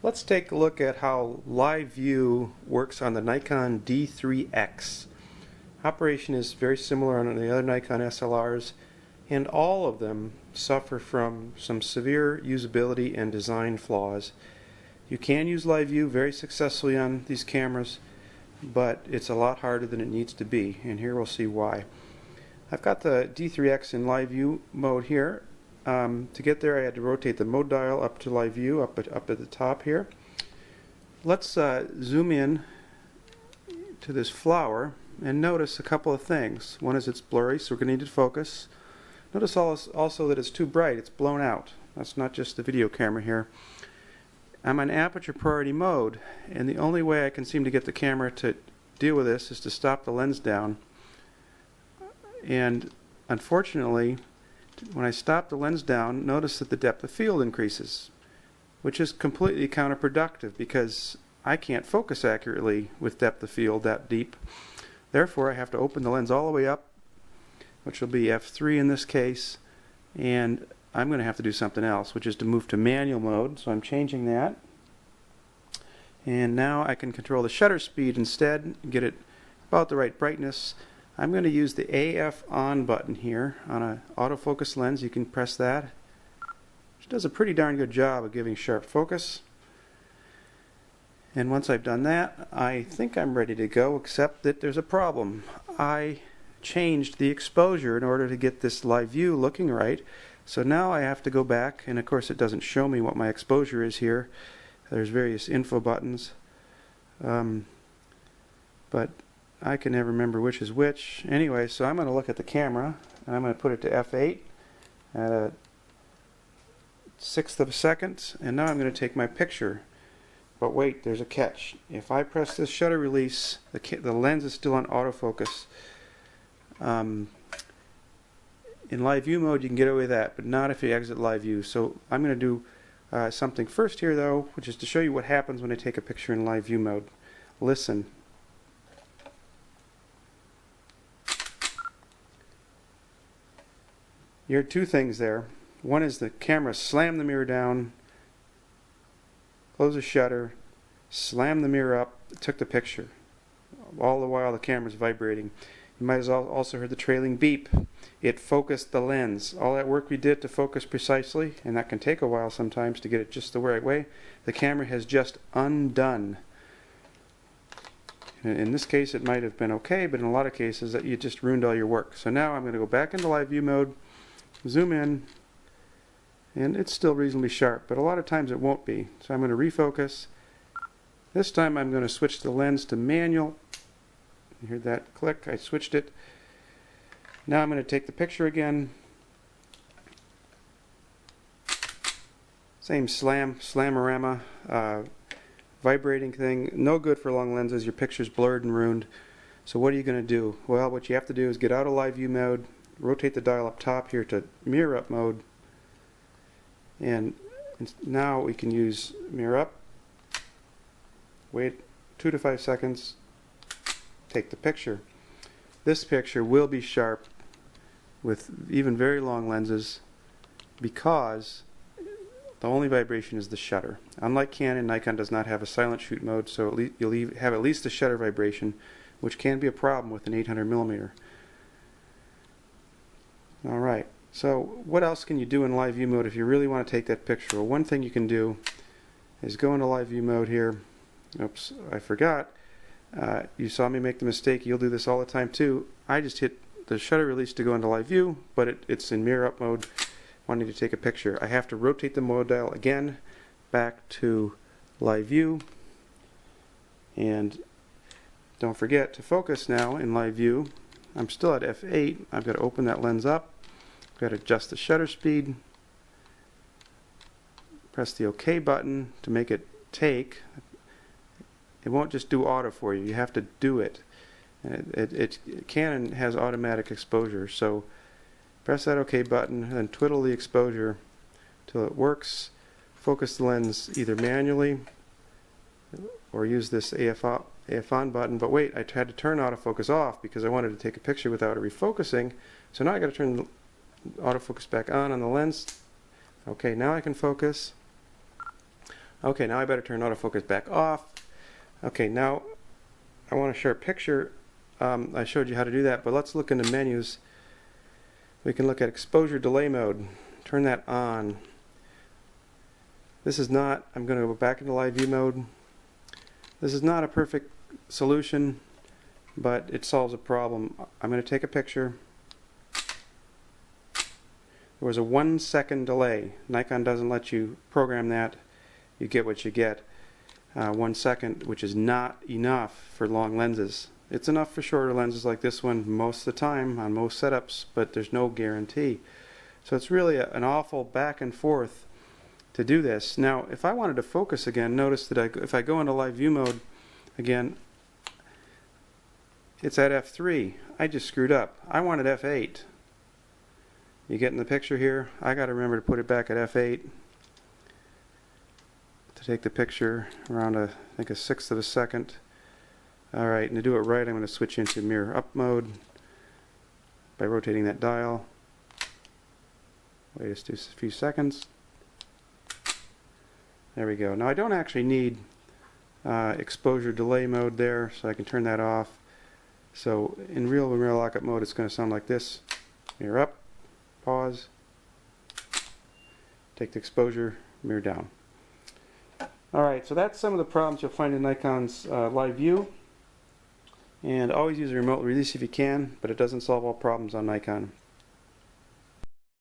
Let's take a look at how live view works on the Nikon D3x. Operation is very similar on the other Nikon SLRs, and all of them suffer from some severe usability and design flaws. You can use live view very successfully on these cameras, but it's a lot harder than it needs to be, and here we'll see why. I've got the D3x in live view mode here. To get there I had to rotate the mode dial up to live view, up at the top here. Let's zoom in to this flower and notice a couple of things. One is it's blurry, so we're going to need to focus. Notice also that it's too bright, it's blown out. That's not just the video camera here. I'm on aperture priority mode, and the only way I can seem to get the camera to deal with this is to stop the lens down. And unfortunately, when I stop the lens down, notice that the depth of field increases, which is completely counterproductive because I can't focus accurately with depth of field that deep. Therefore, I have to open the lens all the way up, which will be f3 in this case, and I'm going to have to do something else, which is to move to manual mode. So I'm changing that, and now I can control the shutter speed instead and get it about the right brightness. I'm going to use the AF on button here on an autofocus lens. You can press that, which does a pretty darn good job of giving sharp focus. And once I've done that, I think I'm ready to go, except that there's a problem. I changed the exposure in order to get this live view looking right. So now I have to go back, and of course it doesn't show me what my exposure is here. There's various info buttons, but I can never remember which is which. Anyway, so I'm going to look at the camera, and I'm going to put it to f8 at a 1/6 of a second, and now I'm going to take my picture. But wait, there's a catch. If I press this shutter release, the lens is still on autofocus. In live view mode you can get away with that, but not if you exit live view. So I'm going to do something first here though, which is to show you what happens when I take a picture in live view mode. Listen. You heard two things there. One is the camera slammed the mirror down, close the shutter, slam the mirror up, took the picture. All the while the camera's vibrating. You might have also heard the trailing beep. It focused the lens. All that work we did to focus precisely, and that can take a while sometimes to get it just the right way, the camera has just undone. In this case it might have been okay, but in a lot of cases you just ruined all your work. So now I'm going to go back into live view mode, zoom in, and it's still reasonably sharp, but a lot of times it won't be. So I'm going to refocus. This time I'm going to switch the lens to manual. You heard that click? I switched it. Now I'm going to take the picture again. Same slamorama, vibrating thing. No good for long lenses. Your picture's blurred and ruined. So what are you going to do? Well, what you have to do is get out of live view mode, rotate the dial up top here to mirror up mode, and now we can use mirror up, wait 2 to 5 seconds, take the picture. This picture will be sharp with even very long lenses because the only vibration is the shutter. Unlike Canon, Nikon does not have a silent shoot mode, so you'll have at least a shutter vibration, which can be a problem with an 800mm. Alright, so what else can you do in live view mode if you really want to take that picture? Well, one thing you can do is go into live view mode here. Oops, I forgot. You saw me make the mistake. You'll do this all the time too. I just hit the shutter release to go into live view, but it's in mirror up mode, wanting to take a picture. I have to rotate the mode dial again back to live view, and don't forget to focus now in live view. I'm still at f8. I've got to open that lens up. I've got to adjust the shutter speed, press the OK button to make it take. It won't just do auto for you. You have to do it. Canon has automatic exposure, so press that OK button and then twiddle the exposure till it works. Focus the lens either manually or use this AF on button. But wait, I had to turn autofocus off because I wanted to take a picture without it refocusing. So now I got to turn the autofocus back on the lens. Okay, now I can focus. Okay, now I better turn autofocus back off. Okay, now I want to share a picture. I showed you how to do that, but let's look into menus. We can look at exposure delay mode. Turn that on. This is not, I'm going to go back into live view mode. This is not a perfect solution, but it solves a problem. I'm going to take a picture. There was a 1 second delay. Nikon doesn't let you program that. You get what you get. 1 second, which is not enough for long lenses. It's enough for shorter lenses like this one most of the time on most setups, but there's no guarantee. So it's really an awful back and forth to do this. Now, if I wanted to focus again, notice that if I go into live view mode again, it's at f3. I just screwed up. I wanted f8. You getting the picture here? I got to remember to put it back at f8 to take the picture around I think a sixth of a second. Alright, and to do it right, I'm going to switch into mirror up mode by rotating that dial. Wait just a few seconds. There we go. Now I don't actually need exposure delay mode there, so I can turn that off. So in real mirror lockup mode, it's going to sound like this. Mirror up, pause, take the exposure, mirror down. Alright, so that's some of the problems you'll find in Nikon's live view. And always use a remote release if you can, but it doesn't solve all problems on Nikon.